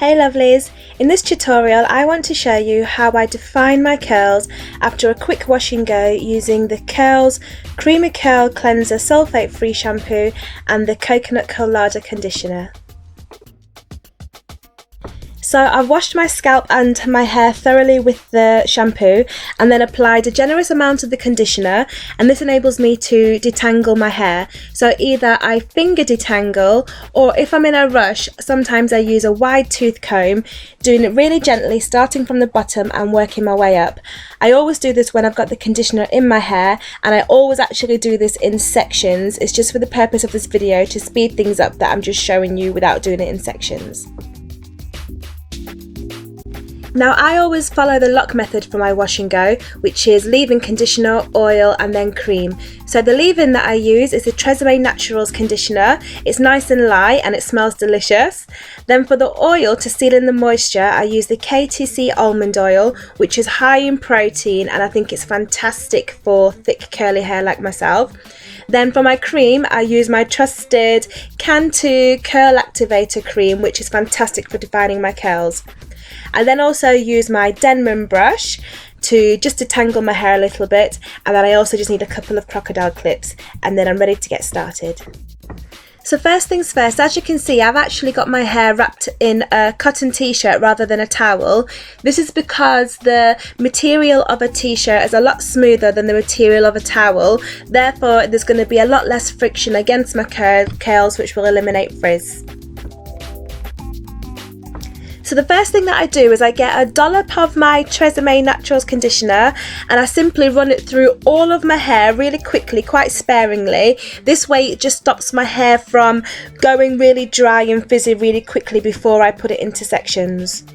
Hey lovelies, in this tutorial I want to show you how I define my curls after a quick wash and go using the Curls Creamy Curl Cleanser Sulfate Free Shampoo and the Coconut Colada Conditioner. So I've washed my scalp and my hair thoroughly with the shampoo and then applied a generous amount of the conditioner, and this enables me to detangle my hair. So either I finger detangle, or if I'm in a rush, sometimes I use a wide tooth comb, doing it really gently, starting from the bottom and working my way up. I always do this when I've got the conditioner in my hair, and I always actually do this in sections. It's just for the purpose of this video to speed things up that I'm just showing you without doing it in sections. Now I always follow the lock method for my wash and go, which is leave-in conditioner, oil and then cream. So the leave-in that I use is the Tresemme Naturals conditioner. It's nice and light and it smells delicious. Then for the oil to seal in the moisture, I use the KTC almond oil, which is high in protein and I think it's fantastic for thick curly hair like myself. Then for my cream, I use my trusted Cantu Curl Activator cream, which is fantastic for defining my curls. I then also use my Denman brush to just detangle my hair a little bit, and then I also just need a couple of crocodile clips, and then I'm ready to get started. So first things first, as you can see, I've actually got my hair wrapped in a cotton t-shirt rather than a towel. This is because the material of a t-shirt is a lot smoother than the material of a towel, therefore there's going to be a lot less friction against my curls, which will eliminate frizz. So the first thing that I do is I get a dollop of my Tresemme Naturals conditioner and I simply run it through all of my hair really quickly, quite sparingly. This way it just stops my hair from going really dry and frizzy really quickly before I put it into sections.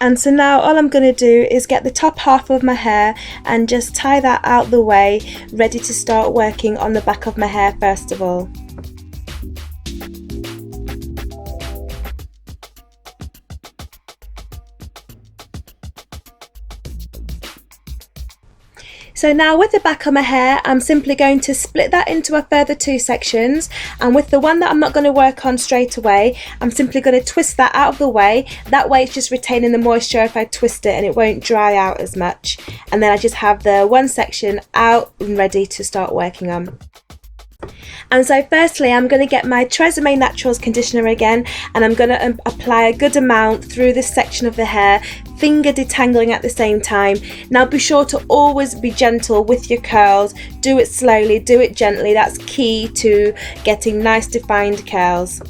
And so now all I'm going to do is get the top half of my hair and just tie that out the way, ready to start working on the back of my hair first of all. So now with the back of my hair, I'm simply going to split that into a further 2 sections, and with the one that I'm not going to work on straight away, I'm simply going to twist that out of the way. That way it's just retaining the moisture if I twist it and it won't dry out as much. And then I just have the one section out and ready to start working on. And so firstly I'm going to get my Tresemme Naturals conditioner again, and I'm going to apply a good amount through this section of the hair, finger detangling at the same time. Now be sure to always be gentle with your curls. Do it slowly, do it gently. That's key to getting nice defined curls.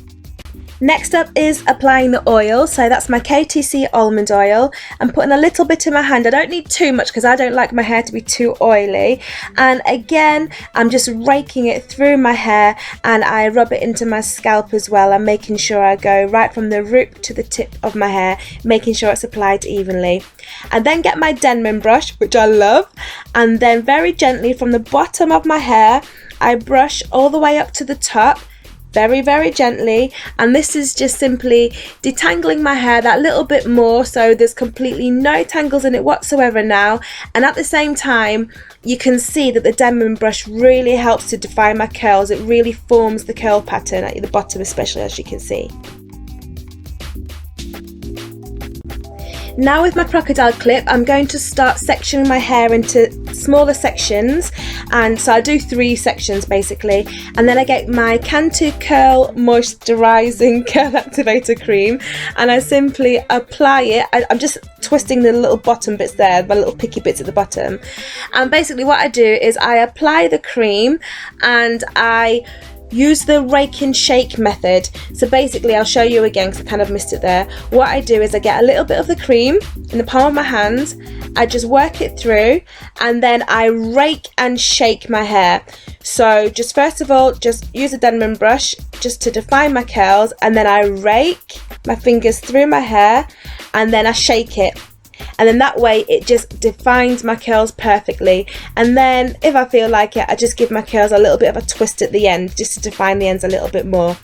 Next up is applying the oil, so that's my KTC almond oil. I'm putting a little bit in my hand. I don't need too much because I don't like my hair to be too oily. And again, I'm just raking it through my hair and I rub it into my scalp as well. I'm making sure I go right from the root to the tip of my hair, making sure it's applied evenly. And then get my Denman brush, which I love, and then very gently from the bottom of my hair, I brush all the way up to the top. Very, very gently, and this is just simply detangling my hair that little bit more so there's completely no tangles in it whatsoever now. And at the same time you can see that the Denman brush really helps to define my curls. It really forms the curl pattern at the bottom, especially, as you can see. Now with my crocodile clip, I'm going to start sectioning my hair into smaller sections, and so I do 3 sections basically, and then I get my Cantu Curl Moisturizing Curl Activator cream and I simply apply it. I'm just twisting the little bottom bits there, my little picky bits at the bottom, and basically what I do is I apply the cream and I use the rake and shake method. So basically I'll show you again because I kind of missed it there. What I do is I get a little bit of the cream in the palm of my hand, I just work it through and then I rake and shake my hair. So just first of all just use a Denman brush just to define my curls, and then I rake my fingers through my hair and then I shake it. And then that way it just defines my curls perfectly. And then if I feel like it, I just give my curls a little bit of a twist at the end just to define the ends a little bit more.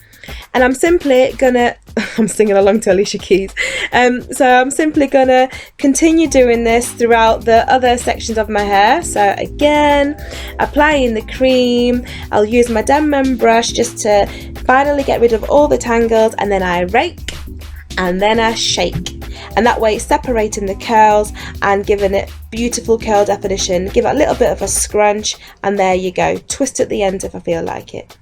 And I'm simply gonna I'm singing along to Alicia Keys. So I'm simply gonna continue doing this throughout the other sections of my hair. So again, applying the cream, I'll use my Denman brush just to finally get rid of all the tangles, and then I rake and then I shake, and that way it's separating the curls and giving it beautiful curl definition. Give it a little bit of a scrunch, and there you go. Twist at the end if I feel like it.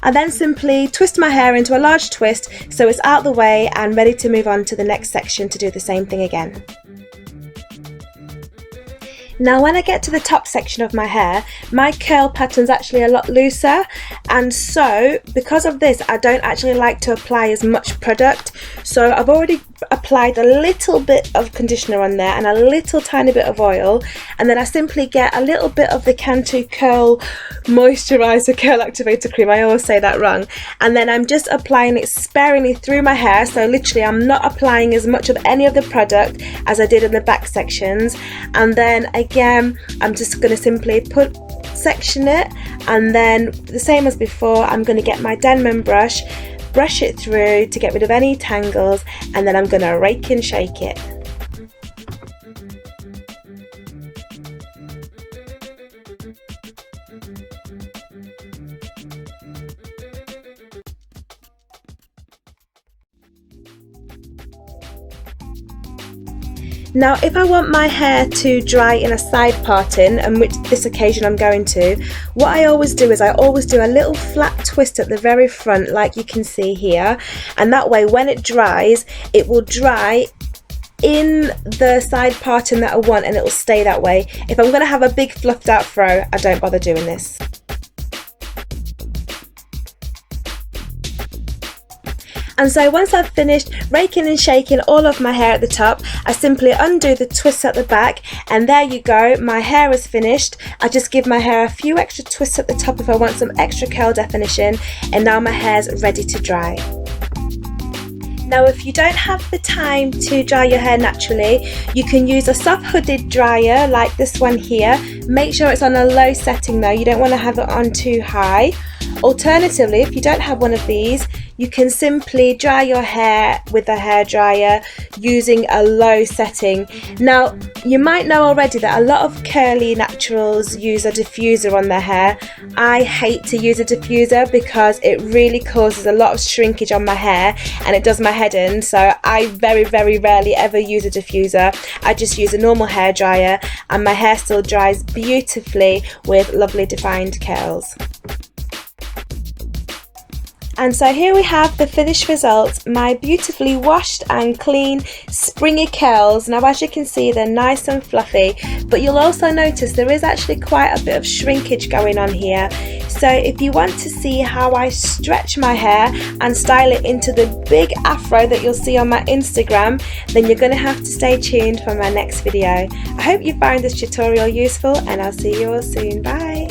I then simply twist my hair into a large twist so it's out the way and ready to move on to the next section to do the same thing again. Now when I get to the top section of my hair, my curl pattern's actually a lot looser, and so because of this I don't actually like to apply as much product. So I've already applied a little bit of conditioner on there and a little tiny bit of oil, and then I simply get a little bit of the Cantu Curl Moisturizer Curl Activator Cream, I always say that wrong, and then I'm just applying it sparingly through my hair. So literally I'm not applying as much of any of the product as I did in the back sections, and then again I'm just going to simply section it, and then the same as before I'm going to get my Denman brush, brush it through to get rid of any tangles, and then I'm going to rake and shake it. Now if I want my hair to dry in a side parting, and which this occasion I'm going to, what I always do is I always do a little flat twist at the very front like you can see here, and that way when it dries it will dry in the side parting that I want and it will stay that way. If I'm going to have a big fluffed out fro, I don't bother doing this. And so once I've finished raking and shaking all of my hair at the top, I simply undo the twists at the back, and there you go, my hair is finished. I just give my hair a few extra twists at the top if I want some extra curl definition, and now my hair's ready to dry. Now if you don't have the time to dry your hair naturally, you can use a soft hooded dryer like this one here. Make sure it's on a low setting though, you don't want to have it on too high. Alternatively, if you don't have one of these, you can simply dry your hair with a hairdryer using a low setting. Now you might know already that a lot of curly naturals use a diffuser on their hair. I hate to use a diffuser because it really causes a lot of shrinkage on my hair and it does my head in, so I very rarely ever use a diffuser. I just use a normal hairdryer and my hair still dries beautifully with lovely defined curls. And so here we have the finished result, my beautifully washed and clean springy curls. Now as you can see, they're nice and fluffy, but you'll also notice there is actually quite a bit of shrinkage going on here. So if you want to see how I stretch my hair and style it into the big afro that you'll see on my Instagram, then you're going to have to stay tuned for my next video. I hope you found this tutorial useful, and I'll see you all soon. Bye!